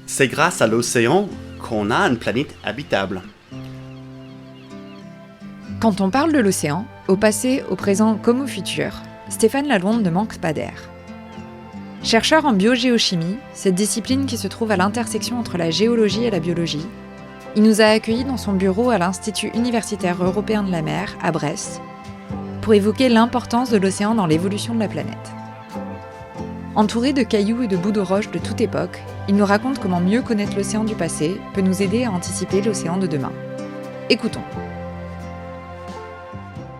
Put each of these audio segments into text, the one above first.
C'est grâce à l'océan qu'on a une planète habitable. Quand on parle de l'océan, au passé, au présent comme au futur, Stéphane Lalonde ne manque pas d'air. Chercheur en biogéochimie, cette discipline qui se trouve à l'intersection entre la géologie et la biologie, il nous a accueillis dans son bureau à l'Institut universitaire européen de la mer, à Brest, pour évoquer l'importance de l'océan dans l'évolution de la planète. Entouré de cailloux et de bouts de roches de toute époque, il nous raconte comment mieux connaître l'océan du passé peut nous aider à anticiper l'océan de demain. Écoutons.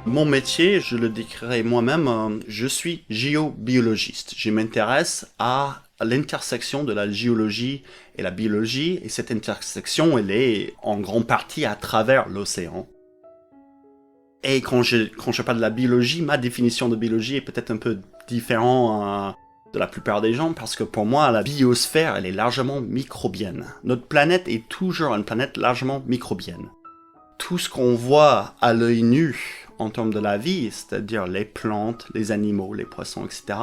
Mon métier, je le décrirai moi-même, je suis géobiologiste. Je m'intéresse à l'intersection de la géologie et la biologie, et cette intersection, elle est en grande partie à travers l'océan. Et quand je parle de la biologie, ma définition de biologie est peut-être un peu différente de la plupart des gens, parce que pour moi, la biosphère, elle est largement microbienne. Notre planète est toujours une planète largement microbienne. Tout ce qu'on voit à l'œil nu en termes de la vie, c'est-à-dire les plantes, les animaux, les poissons, etc.,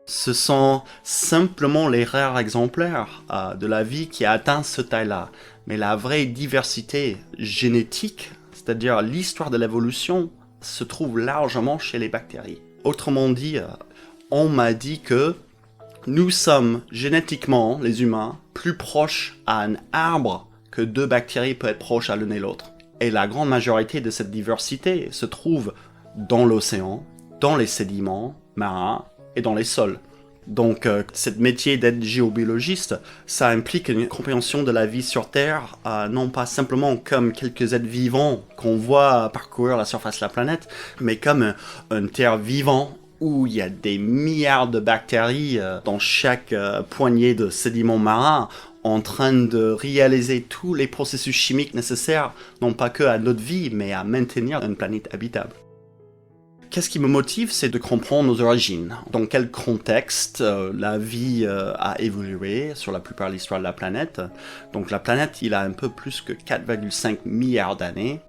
ce sont simplement les rares exemplaires de la vie qui a atteint ce taille-là. Mais la vraie diversité génétique, c'est-à-dire l'histoire de l'évolution, se trouve largement chez les bactéries. Autrement dit, on m'a dit que nous sommes génétiquement, les humains, plus proches à un arbre que deux bactéries peuvent être proches à l'une et l'autre. Et la grande majorité de cette diversité se trouve dans l'océan, dans les sédiments marins et dans les sols. Donc, ce métier d'être géobiologiste, ça implique une compréhension de la vie sur Terre, non pas simplement comme quelques êtres vivants qu'on voit parcourir la surface de la planète, mais comme une Terre vivante où il y a des milliards de bactéries dans chaque poignée de sédiments marins en train de réaliser tous les processus chimiques nécessaires, non pas que à notre vie, mais à maintenir une planète habitable. Qu'est-ce qui me motive, c'est de comprendre nos origines. Dans quel contexte la vie a évolué sur la plupart de l'histoire de la planète. Donc la planète, il a un peu plus que 4,5 milliards d'années.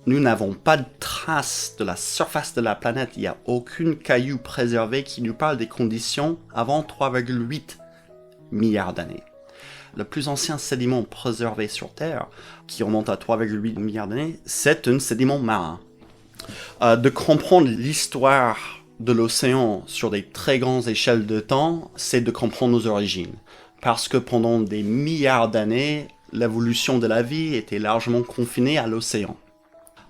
Nous n'avons pas de traces de la surface de la planète. Il n'y a aucun caillou préservé qui nous parle des conditions avant 3,8 milliards d'années. Le plus ancien sédiment préservé sur Terre, qui remonte à 3,8 milliards d'années, c'est un sédiment marin. De comprendre l'histoire de l'océan sur des très grandes échelles de temps, c'est de comprendre nos origines. Parce que pendant des milliards d'années, l'évolution de la vie était largement confinée à l'océan.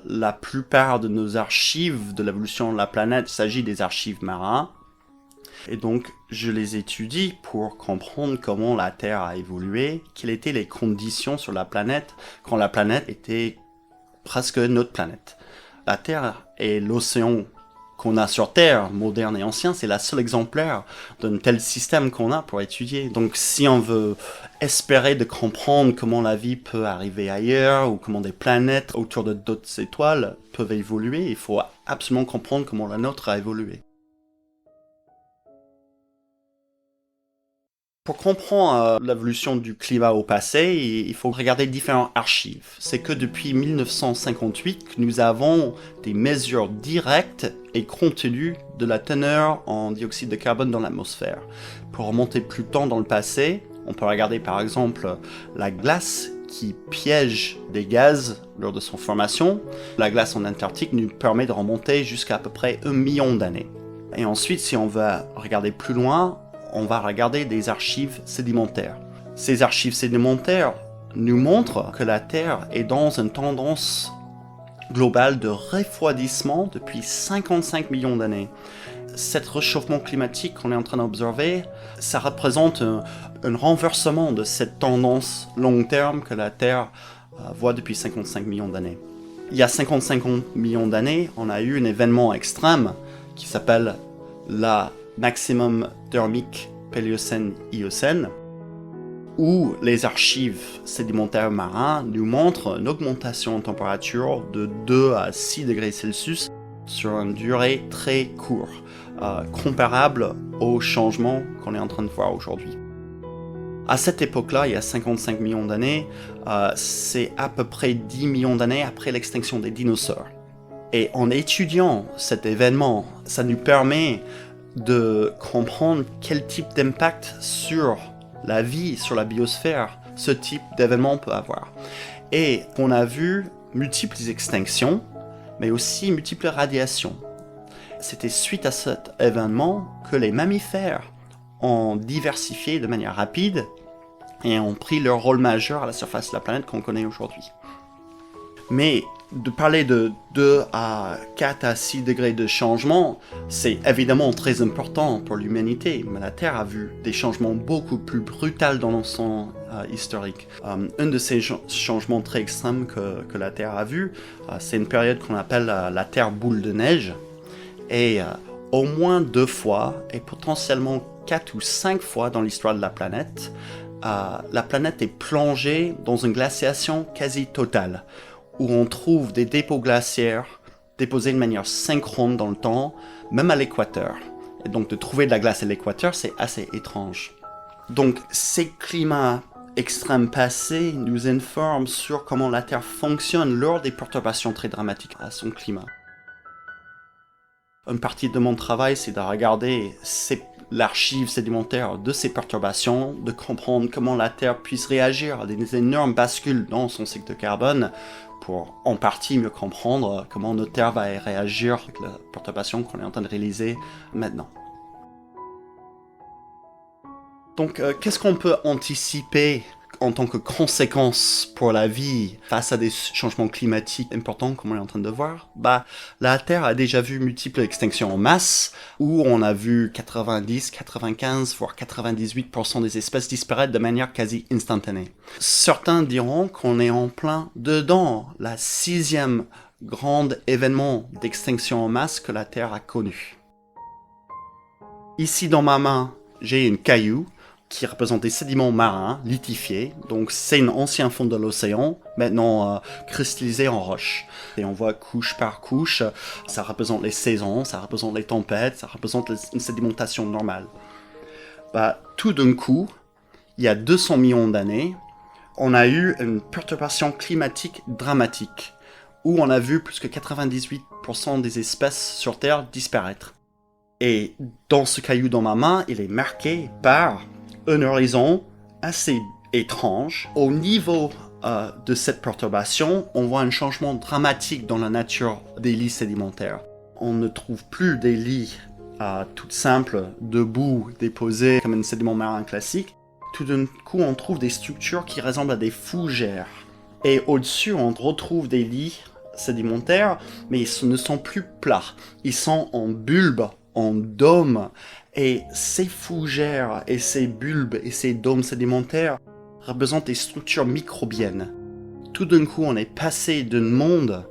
La plupart de nos archives de l'évolution de la planète, il s'agit des archives marins. Et donc, je les étudie pour comprendre comment la Terre a évolué, quelles étaient les conditions sur la planète quand la planète était presque notre planète. La Terre et l'océan qu'on a sur Terre, moderne et ancien, c'est la seule exemplaire d'un tel système qu'on a pour étudier. Donc si on veut espérer de comprendre comment la vie peut arriver ailleurs, ou comment des planètes autour de d'autres étoiles peuvent évoluer, il faut absolument comprendre comment la nôtre a évolué. Pour comprendre l'évolution du climat au passé, il faut regarder différentes archives. C'est que depuis 1958 que nous avons des mesures directes et contenues de la teneur en dioxyde de carbone dans l'atmosphère. Pour remonter plus tôt dans le passé, on peut regarder par exemple la glace qui piège des gaz lors de son formation. La glace en Antarctique nous permet de remonter jusqu'à peu près 1 million d'années. Et ensuite, si on va regarder plus loin, on va regarder des archives sédimentaires. Ces archives sédimentaires nous montrent que la Terre est dans une tendance globale de refroidissement depuis 55 millions d'années. Cet réchauffement climatique qu'on est en train d'observer, ça représente un renversement de cette tendance long terme que la Terre voit depuis 55 millions d'années. Il y a 55 millions d'années, on a eu un événement extrême qui s'appelle la maximum thermique Péliocène-Iocène, où les archives sédimentaires marins nous montrent une augmentation en température de 2 à 6 degrés Celsius sur une durée très courte, comparable au changement qu'on est en train de voir aujourd'hui. À cette époque-là, il y a 55 millions d'années, c'est à peu près 10 millions d'années après l'extinction des dinosaures. Et en étudiant cet événement, ça nous permet de comprendre quel type d'impact sur la vie sur la biosphère ce type d'événement peut avoir. Et on a vu multiples extinctions, mais aussi multiples radiations. C'était suite à cet événement que les mammifères ont diversifié de manière rapide et ont pris leur rôle majeur à la surface de la planète qu'on connaît aujourd'hui. Mais de parler de 2 à 4 à 6 degrés de changement, c'est évidemment très important pour l'humanité, mais la Terre a vu des changements beaucoup plus brutaux dans son historique. Un de ces changements très extrêmes que la Terre a vu, c'est une période qu'on appelle la Terre boule de neige, et au moins 2 fois, et potentiellement 4 ou 5 fois dans l'histoire de la planète est plongée dans une glaciation quasi totale, où on trouve des dépôts glaciaires déposés de manière synchrone dans le temps, même à l'équateur. Et donc de trouver de la glace à l'équateur, c'est assez étrange. Donc ces climats extrêmes passés nous informent sur comment la Terre fonctionne lors des perturbations très dramatiques à son climat. Une partie de mon travail, c'est de regarder l'archive sédimentaire de ces perturbations, de comprendre comment la Terre puisse réagir à des énormes bascules dans son cycle de carbone, pour en partie mieux comprendre comment notre Terre va réagir avec la perturbation qu'on est en train de réaliser maintenant. Donc, qu'est-ce qu'on peut anticiper en tant que conséquence pour la vie face à des changements climatiques importants comme on est en train de voir? La Terre a déjà vu multiples extinctions en masse, où on a vu 90, 95, voire 98% des espèces disparaître de manière quasi instantanée. Certains diront qu'on est en plein dedans, la 6e grande événement d'extinction en masse que la Terre a connu. Ici dans ma main, j'ai une caillou qui représente des sédiments marins lithifiés. Donc c'est un ancien fond de l'océan, maintenant cristallisé en roche. Et on voit couche par couche, ça représente les saisons, ça représente les tempêtes, ça représente une sédimentation normale. Tout d'un coup, il y a 200 millions d'années, on a eu une perturbation climatique dramatique, où on a vu plus que 98% des espèces sur Terre disparaître. Et dans ce caillou dans ma main, il est marqué par un horizon assez étrange. Au niveau de cette perturbation, on voit un changement dramatique dans la nature des lits sédimentaires. On ne trouve plus des lits tout simples, debout, déposés comme un sédiment marin classique. Tout d'un coup, on trouve des structures qui ressemblent à des fougères. Et au-dessus, on retrouve des lits sédimentaires, mais ils ne sont plus plats. Ils sont en bulbes, en dômes. Et ces fougères et ces bulbes et ces dômes sédimentaires représentent des structures microbiennes. Tout d'un coup, on est passé d'un monde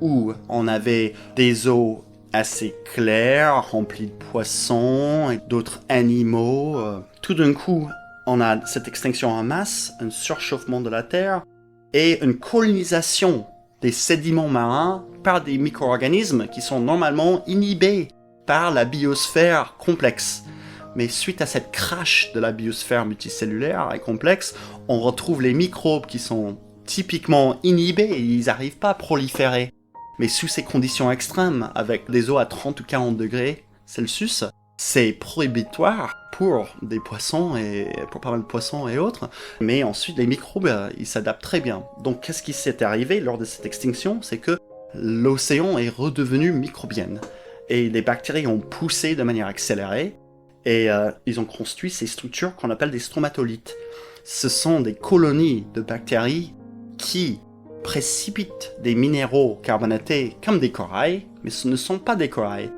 où on avait des eaux assez claires, remplies de poissons et d'autres animaux. Tout d'un coup, on a cette extinction en masse, un surchauffement de la Terre et une colonisation des sédiments marins par des micro-organismes qui sont normalement inhibés par la biosphère complexe. Mais suite à cette crash de la biosphère multicellulaire et complexe, on retrouve les microbes qui sont typiquement inhibés et ils n'arrivent pas à proliférer. Mais sous ces conditions extrêmes, avec des eaux à 30 ou 40 degrés Celsius, c'est prohibitoire pour des poissons et pour pas mal de poissons et autres. Mais ensuite, les microbes, ils s'adaptent très bien. Donc, qu'est-ce qui s'est arrivé lors de cette extinction? C'est que l'océan est redevenu microbienne. Et les bactéries ont poussé de manière accélérée et ils ont construit ces structures qu'on appelle des stromatolithes. Ce sont des colonies de bactéries qui précipitent des minéraux carbonatés comme des corails, mais ce ne sont pas des corails.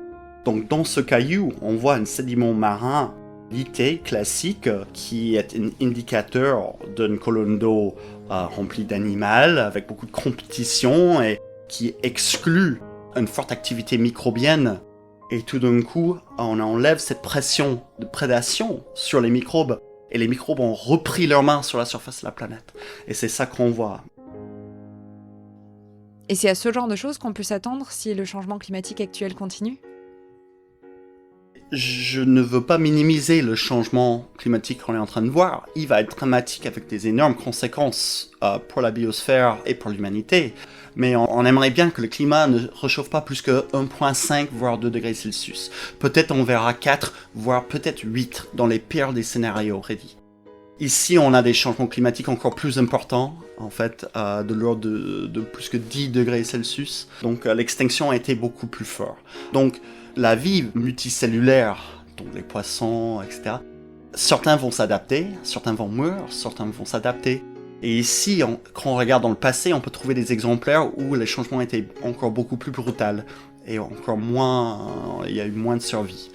Donc dans ce caillou, on voit un sédiment marin lithé classique qui est un indicateur d'une colonne d'eau remplie d'animaux avec beaucoup de compétition et qui exclut une forte activité microbienne, et tout d'un coup, on enlève cette pression de prédation sur les microbes, et les microbes ont repris leur main sur la surface de la planète. Et c'est ça qu'on voit. Et c'est à ce genre de choses qu'on peut s'attendre si le changement climatique actuel continue ? Je ne veux pas minimiser le changement climatique qu'on est en train de voir. Il va être dramatique avec des énormes conséquences pour la biosphère et pour l'humanité. Mais on aimerait bien que le climat ne réchauffe pas plus que 1,5 voire 2 degrés Celsius. Peut-être on verra 4, voire peut-être 8 dans les pires des scénarios prédits. Ici, on a des changements climatiques encore plus importants, en fait, de l'ordre de plus que 10 degrés Celsius. Donc, l'extinction a été beaucoup plus forte. Donc, la vie multicellulaire, donc les poissons, etc., certains vont s'adapter, certains vont mourir, certains vont s'adapter. Et ici, quand on regarde dans le passé, on peut trouver des exemplaires où les changements étaient encore beaucoup plus brutaux et encore moins, il y a eu moins de survie.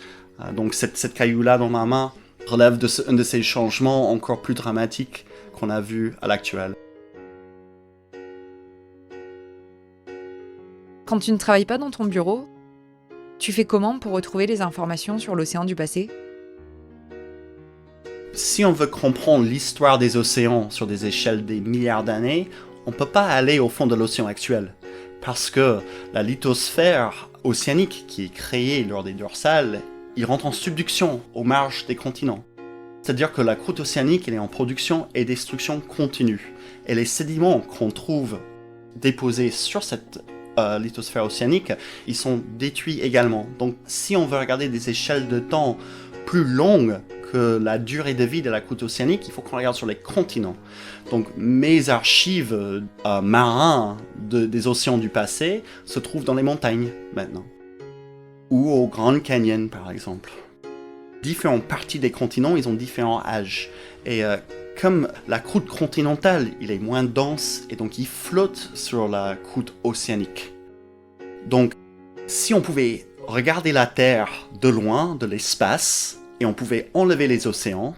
Donc, cette caillou-là dans ma main relève un de ces changements encore plus dramatiques qu'on a vus à l'actuel. Quand tu ne travailles pas dans ton bureau, tu fais comment pour retrouver les informations sur l'océan du passé ? Si on veut comprendre l'histoire des océans sur des échelles des milliards d'années, on ne peut pas aller au fond de l'océan actuel. Parce que la lithosphère océanique qui est créée lors des dorsales, il rentre en subduction aux marges des continents. C'est-à-dire que la croûte océanique elle est en production et destruction continue. Et les sédiments qu'on trouve déposés sur cette lithosphère océanique, ils sont détruits également. Donc si on veut regarder des échelles de temps plus longues que la durée de vie de la croûte océanique, il faut qu'on regarde sur les continents. Donc mes archives marins des océans du passé se trouvent dans les montagnes maintenant. Ou au Grand Canyon par exemple. Différentes parties des continents, ils ont différents âges. Et comme la croûte continentale, il est moins dense et donc il flotte sur la croûte océanique. Donc, si on pouvait regarder la Terre de loin, de l'espace, et on pouvait enlever les océans,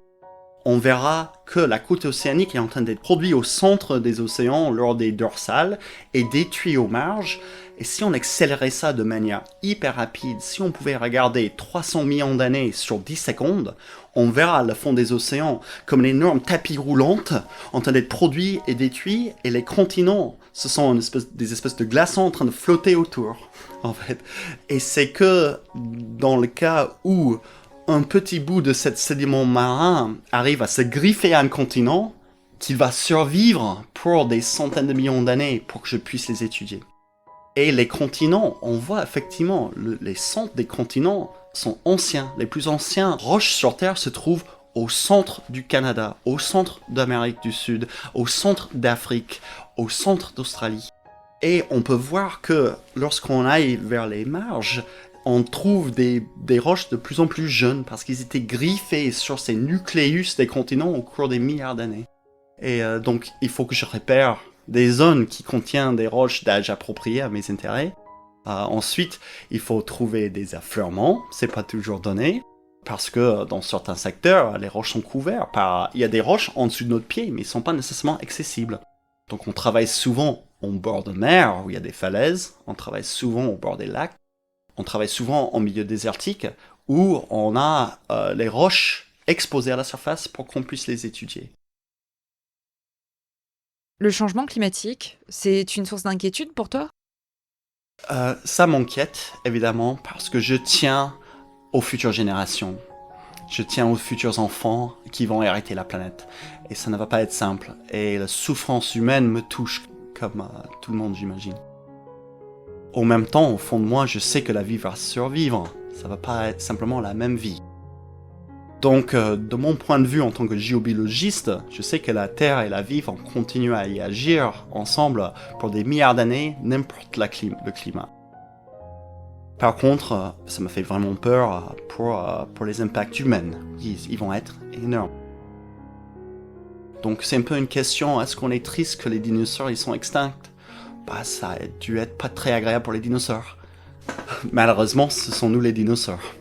on verra que la croûte océanique est en train d'être produite au centre des océans lors des dorsales et détruite aux marges. Et si on accélérait ça de manière hyper rapide, si on pouvait regarder 300 millions d'années sur 10 secondes, on verra le fond des océans comme une énorme tapis roulante en train d'être produit et détruit, et les continents, ce sont des espèces de glaçons en train de flotter autour, en fait. Et c'est que dans le cas où un petit bout de cet sédiment marin arrive à se griffer à un continent, qu'il va survivre pour des centaines de millions d'années pour que je puisse les étudier. Et les continents, on voit effectivement, les centres des continents sont anciens. Les plus anciens roches sur Terre se trouvent au centre du Canada, au centre d'Amérique du Sud, au centre d'Afrique, au centre d'Australie. Et on peut voir que lorsqu'on aille vers les marges, on trouve des roches de plus en plus jeunes parce qu'ils étaient griffés sur ces nucléus des continents au cours des milliards d'années. Et donc, il faut que je repère des zones qui contiennent des roches d'âge approprié à mes intérêts. Ensuite, il faut trouver des affleurements, c'est pas toujours donné, parce que dans certains secteurs, les roches sont couvertes par... Il y a des roches en dessous de notre pied, mais ils sont pas nécessairement accessibles. Donc on travaille souvent au bord de mer, où il y a des falaises, on travaille souvent au bord des lacs, on travaille souvent en milieu désertique, où on a les roches exposées à la surface pour qu'on puisse les étudier. Le changement climatique, c'est une source d'inquiétude pour toi ? Ça m'inquiète, évidemment, parce que je tiens aux futures générations. Je tiens aux futurs enfants qui vont hériter la planète. Et ça ne va pas être simple. Et la souffrance humaine me touche, comme tout le monde, j'imagine. En même temps, au fond de moi, je sais que la vie va survivre. Ça va pas être simplement la même vie. Donc, de mon point de vue en tant que géobiologiste, je sais que la Terre et la vie vont continuer à y agir ensemble pour des milliards d'années, n'importe le climat. Par contre, ça me fait vraiment peur pour les impacts humains. Ils vont être énormes. Donc c'est un peu une question, est-ce qu'on est triste que les dinosaures ils sont extincts ? Ça a dû être pas très agréable pour les dinosaures. Malheureusement, ce sont nous les dinosaures.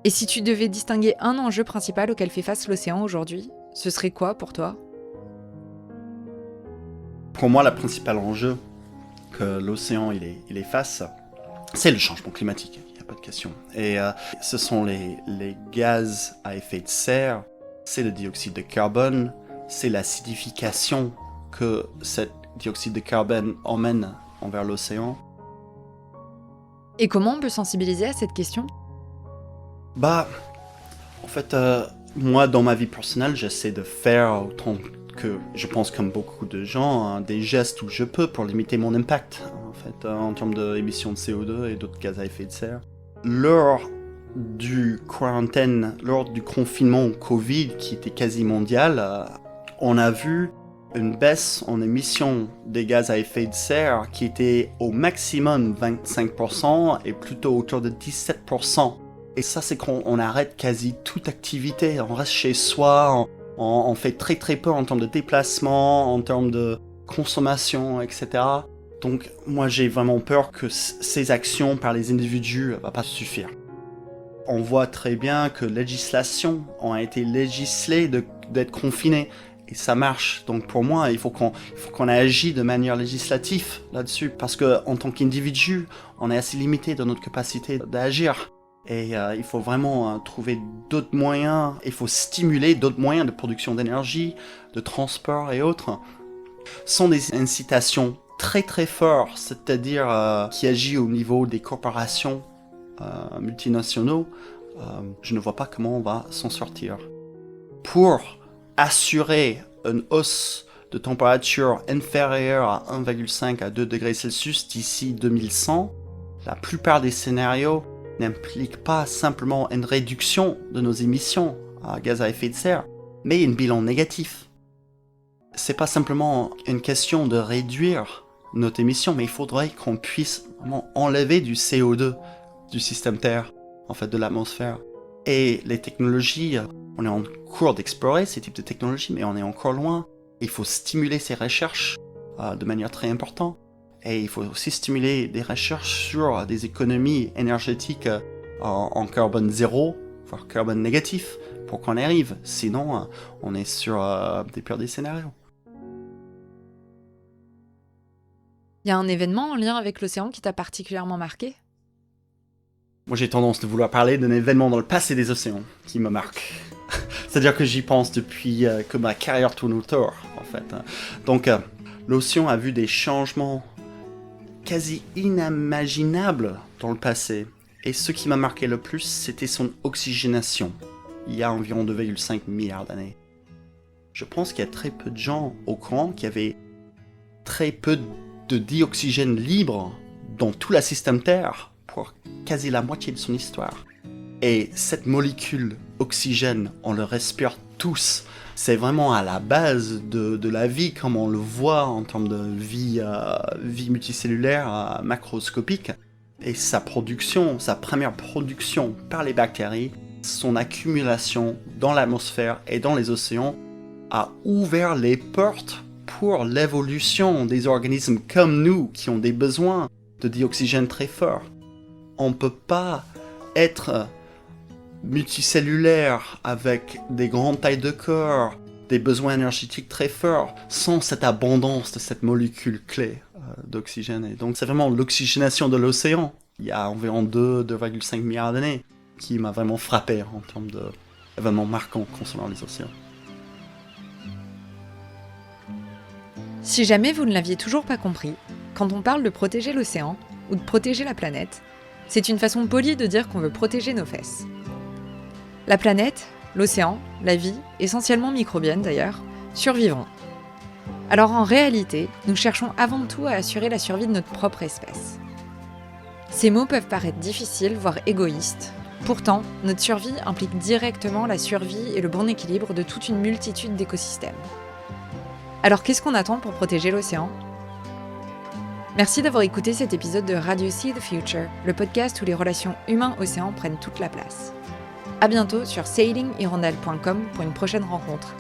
Et si tu devais distinguer un enjeu principal auquel fait face l'océan aujourd'hui, ce serait quoi pour toi ? Pour moi, le principal enjeu que l'océan il est face, c'est le changement climatique, il n'y a pas de question. Et ce sont les gaz à effet de serre, c'est le dioxyde de carbone, c'est l'acidification que ce dioxyde de carbone emmène envers l'océan. Et comment on peut sensibiliser à cette question ? En fait, moi, dans ma vie personnelle, j'essaie de faire autant que, je pense comme beaucoup de gens, des gestes où je peux pour limiter mon impact, en fait, en termes d'émissions de CO2 et d'autres gaz à effet de serre. lors du confinement Covid qui était quasi mondial, on a vu une baisse en émissions des gaz à effet de serre qui était au maximum 25% et plutôt autour de 17%. Et ça, c'est qu'on arrête quasi toute activité. On reste chez soi, on fait très très peu en termes de déplacement, en termes de consommation, etc. Donc moi, j'ai vraiment peur que ces actions par les individus ne vont pas suffire. On voit très bien que législations ont été législées d'être confinées. Et ça marche. Donc pour moi, il faut qu'on agisse de manière législative là-dessus. Parce qu'en tant qu'individu, on est assez limité dans notre capacité d'agir. Et il faut vraiment trouver d'autres moyens. Il faut stimuler d'autres moyens de production d'énergie, de transport et autres. Ce sont des incitations très très fortes, c'est-à-dire qui agissent au niveau des corporations multinationaux. Je ne vois pas comment on va s'en sortir. Pour assurer une hausse de température inférieure à 1,5 à 2 degrés Celsius d'ici 2100, la plupart des scénarios n'impliquent pas simplement une réduction de nos émissions à gaz à effet de serre, mais un bilan négatif. C'est pas simplement une question de réduire notre émission, mais il faudrait qu'on puisse vraiment enlever du CO2 du système Terre, en fait de l'atmosphère. Et les technologies, on est en cours d'explorer ces types de technologies, mais on est encore loin. Il faut stimuler ces recherches de manière très importante. Et il faut aussi stimuler des recherches sur des économies énergétiques en carbone zéro, voire carbone négatif, pour qu'on y arrive. Sinon, on est sur des pires des scénarios. Il y a un événement en lien avec l'océan qui t'a particulièrement marqué ? Moi, j'ai tendance de vouloir parler d'un événement dans le passé des océans qui me marque. C'est-à-dire que j'y pense depuis que ma carrière tourne autour, en fait. Donc, l'océan a vu des changements quasi inimaginables dans le passé. Et ce qui m'a marqué le plus, c'était son oxygénation, il y a environ 2,5 milliards d'années. Je pense qu'il y a très peu de gens au courant qu'il y avait très peu de dioxygène libre dans tout le système Terre pour quasi la moitié de son histoire. Et cette molécule oxygène, on le respire tous. C'est vraiment à la base de la vie, comme on le voit en termes de vie multicellulaire macroscopique. Et sa production, sa première production par les bactéries, son accumulation dans l'atmosphère et dans les océans, a ouvert les portes pour l'évolution des organismes comme nous, qui ont des besoins de dioxygène très forts. On ne peut pas être multicellulaire avec des grandes tailles de corps, des besoins énergétiques très forts, sans cette abondance de cette molécule clé d'oxygène. Et donc c'est vraiment l'oxygénation de l'océan, il y a environ 2,5 milliards d'années, qui m'a vraiment frappé en termes d'événements marquants concernant les océans. Si jamais vous ne l'aviez toujours pas compris, quand on parle de protéger l'océan, ou de protéger la planète, c'est une façon polie de dire qu'on veut protéger nos fesses. La planète, l'océan, la vie, essentiellement microbienne d'ailleurs, survivront. Alors en réalité, nous cherchons avant tout à assurer la survie de notre propre espèce. Ces mots peuvent paraître difficiles, voire égoïstes. Pourtant, notre survie implique directement la survie et le bon équilibre de toute une multitude d'écosystèmes. Alors qu'est-ce qu'on attend pour protéger l'océan ? Merci d'avoir écouté cet épisode de Radio See the Future, le podcast où les relations humains-océans prennent toute la place. À bientôt sur sailinghirondelle.com pour une prochaine rencontre.